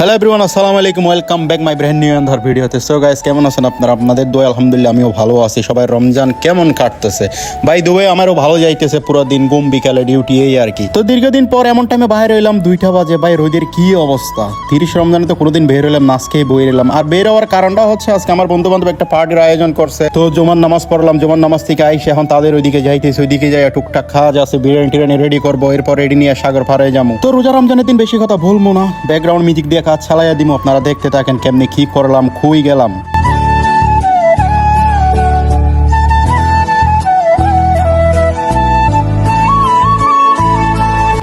Hello everyone, আসসালামু আলাইকুম, welcome back my brand new and ভিডিওতে। সো গাইস, কেমন আছেন আপনারা? আপনাদের দোয়া আলহামদুলিল্লাহ আমিও ভালো আছি। সবাই রমজান কেমন কাটতেছে? বাই দ্য ওয়ে আমারও ভালো যাইতেছে, পুরো দিন ঘুম বিকালে ডিউটি এই আর কি। তো দীর্ঘদিন পর এমন টাইমে বাইরে হইলাম 2টা বাজে। ভাই রোদের কি অবস্থা! 30 রমজানে তো কোনোদিন বের হইলাম না, আজকেই বই এলাম। আর বের হওয়ার কারণটা হচ্ছে আজকে আমার বন্ধু বান্ধব একটা পার্টির আয়োজন করছে। তো জুমার নামাজ পড়লাম, জুমার নামাজ থেকে আইসে এখন তাদের ওইদিকে যাইতেছে। ওইদিকে যাই টুকটাক খাওয়া আছে, বিরিয়ানি টিরিয়ানি রেডি করবো, এরপর রেডি নিয়ে সাগর পাড়ে যাবো। তো রোজা রমজানের দিন বেশি কথা বলবো না, ব্যাকগ্রাউন্ড মিউজিক দিয়ে কাজ চালাইয়া দিব, আপনারা দেখতে থাকেন কেমনি কি করলাম, খুই গেলাম।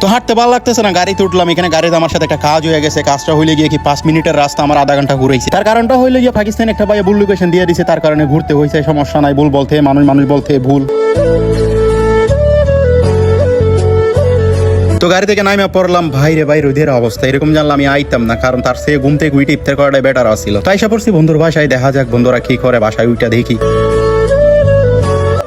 তো হাঁটতে ভালো লাগতেছে না, গাড়িতে উঠলাম। এখানে গাড়িতে আমার সাথে একটা কাজ হয়ে গেছে। কাজটা হইলে গিয়ে কি 5 মিনিটের রাস্তা আমার আধা ঘন্টা ঘুরেছি। তার কারণটা হইলে গিয়ে পাকিস্তান একটা ভাই ভুল লোকেশন দিয়ে দিছে, তার কারণে ঘুরতে হয়েছে। সমস্যা নাই, ভুল বলতে মানুষ বলতে ভুল। তো গাড়ি থেকে নাইমা পড়লাম। ভাই রে ভাই, রোদের অবস্থা এরকম জানলে আমি আইতাম না, কারণ তার সে ঘুম থেকে উইটে ইফতার করাটাই বেটার আসছিল। তাই এসে পড়ছি বন্ধুর বাসায়, দেখা যাক বন্ধুরা কি করে। বাসায় উইটা দেখি।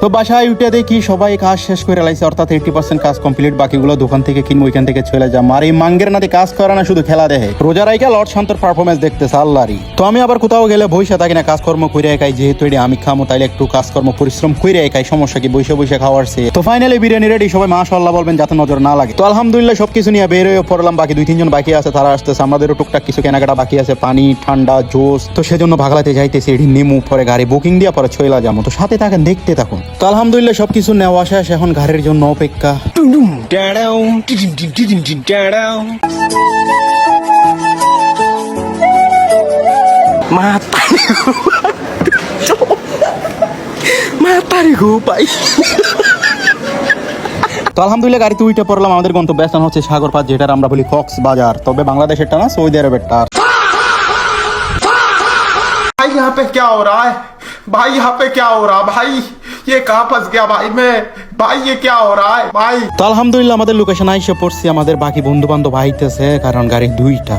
তো বাসায় উঠে দেখি সবাই কাজ শেষ করে লাইছে, অর্থাৎ 80% কাজ কমপ্লিট। বাকিগুলো দোকান থেকে কিনবো, ওইখান থেকে চলে যা। আর এই মাঙ্গের নাতে কাজ করে না, শুধু খেলা দেখে। রোজা রাইকা লর্ড শান্তর পারফরমেন্স দেখতেছে আল্লাহরই। তো আমি আবার কোথাও গেলে বইসা থাকি না, কাজকর্ম করে খাই। যেহেতু এটা আমি খামো, তাইলে একটু কাজকর্ম পরিশ্রম করে খাই। সমস্যা কি, বসে খাওয়ার সে। তো ফাইনালি বিরিয়ানি রেডি, সবাই মাশাআল্লাহ বলবেন যাতে নজর না লাগে। তো আলহামদুলিল্লাহ সবকিছু নিয়ে বের হয়ে পড়লাম। বাকি 2-3 জন বাকি আছে, তারা আসতেছে। আমাদেরও টুকটাক কিছু কেনাকাটা বাকি আছে, পানি, ঠান্ডা, জুস। তো সেজন্য ভাগলাতে যাইতেছি। এটি নেমু, পরে গাড়ি বুকিং দিয়ে পরে ছয়লা যাবো। তো সাথে থাকেন, দেখতে থাকুন। তো আলহামদুলিল্লাহ সবকিছু নেওয়া শেষ, এখন গাড়ির জন্য অপেক্ষা। তো আলহামদুলিল্লাহ গাড়িতে উঠে পড়লাম। আমাদের গন্তব্যস্থান হচ্ছে সাগরপাড়, যেটা আমরা বলি কক্সবাজার। তবে বাংলাদেশেরটা না, সৌদি আরবেরটা। भाई यहाँ पे क्या हो रहा है? भाई यहाँ पे क्या हो रहा है? भाई ये कहाँ फंस गया भाई मैं? भाई ये क्या हो रहा है भाई? তো আলহামদুলিল্লাহ আমাদের লোকেশন আইসে পড়ছি। আমাদের বাকি বন্ধু বান্ধব আইতেছে, কারণ গাড়ি 2টা।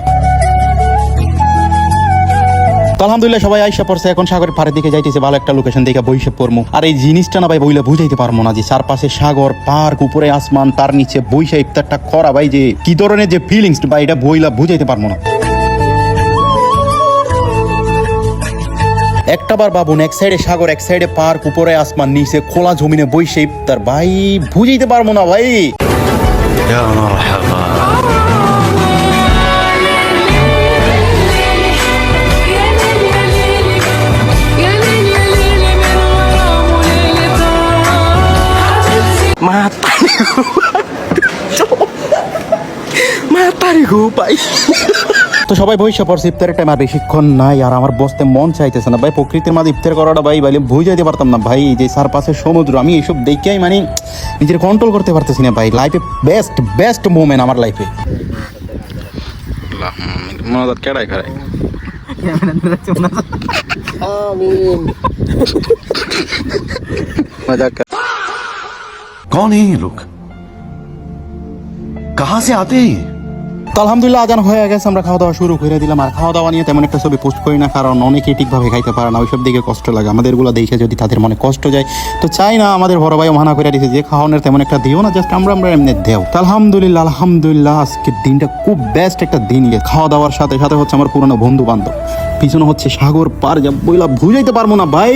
তো আলহামদুলিল্লাহ সবাই আইসা পড়ছে। এখন সাগরের পাড়ের দিকে যাইতেছে। ভালো একটা লোকেশন দেখে বইসে পড়মু। আর এই জিনিসটা না ভাই বইলে বুঝাইতে পারবো না, যে চারপাশে সাগর, পার্ক, উপরে আসমান, তার নিচে বইসা ইফতারটা করা, ভাই যে কি ধরনের যে ফিলিংস ভাই, এটা বইলা বুঝাইতে পারবো না। একটাবার ভাবুন, এক সাইডে সাগর, এক সাইডে পার্ক, উপরে আসমান, নিচে খোলা জমিনে বইসে ইফতার, ভাই বুঝাইতে পারবো না ভাই। তো সবাই বইসা পড়ছে, ইফতারের টাইম আর বেশিক্ষণ নাই। আর আমার বসতে মন চাইতেছে না ভাই। প্রকৃতির মাঝে ইফতার করাটা ভাই ভাই বুঝাইতে পারতাম না ভাই। যে চারপাশে সমুদ্র, আমি এইসব দেখেই মানে নিজের কন্ট্রোল করতে পারতেছি না ভাই। লাইফে বেস্ট মোমেন্ট আমার লাইফে। कौन है ये लोग? कहां से आते हैं? তো আলহামদুলিল্লাহ আজান হয়ে গেছে, আমরা খাওয়া দাওয়া শুরু করে দিলাম। আর খাওয়া দাওয়া নিয়ে তেমন একটা ছবি পোস্ট করি না, কারণ অনেকেই ঠিকভাবে খাইতে পারে না, ওইসব দিকে কষ্ট লাগে। আমাদের গুলো দেখে যদি তাদের মনে কষ্ট যায়, তো চাই না। আমাদের বড় ভাইও মানা করে দিয়েছে যে খাওয়ানোর তেমন একটা দিও না, জাস্ট আমরা এমনি দেও। তো আলহামদুলিল্লাহ আজকের দিনটা খুব বেস্ট একটা দিন গেছে। খাওয়া দাওয়ার সাথে সাথে হচ্ছে আমার পুরনো বন্ধু বান্ধব, পিছনে হচ্ছে সাগর পার, যা বইলা বুঝাইতে পারবো না ভাই।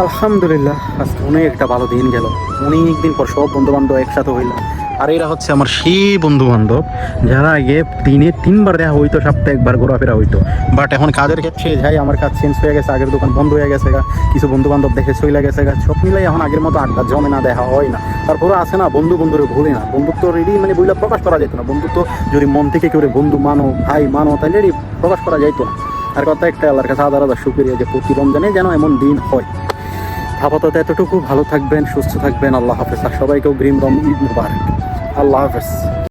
আলহামদুলিল্লাহ আজকে অনেক একটা ভালো দিন গেল। অনেকদিন পর সব বন্ধু বান্ধব একসাথে হইলাম। আর এরা হচ্ছে আমার সেই বন্ধু বান্ধব যারা আগে দিনে 3বার দেখা হইতো, সপ্তাহে একবার ঘোরাফেরা হইতো। বাট এখন কাজের ক্ষেত্রে যাই, আমার কাজ চেঞ্জ হয়ে গেছে। আগের দোকান বন্ধ হয়ে গেছে, কিছু বন্ধু বান্ধব দেখে চলে গেছে। সব মিলাই এখন আগের মতো আড্ডা জমে না, দেখা হয় না। তারপরে আছে না, বন্ধুরে ভুলে না। বন্ধুত্ব রেডি মানে বইলা প্রকাশ করা যেত না। বন্ধুত্ব যদি মন থেকে কেউ বন্ধু মানো, ভাই মানো, তাহলে রেডি প্রকাশ করা যাইতো না। আর কথা একটা, আল্লাহর কাছে হাজার শুকরিয়া যে প্রতি রমজানে যেন এমন দিন হয়। আপাতত এতটুকু, ভালো থাকবেন, সুস্থ থাকবেন, আল্লাহ হাফেজ। আর সবাইকেও গ্রিম রম ঈদ মুবারক, আল্লাহ হাফেজ।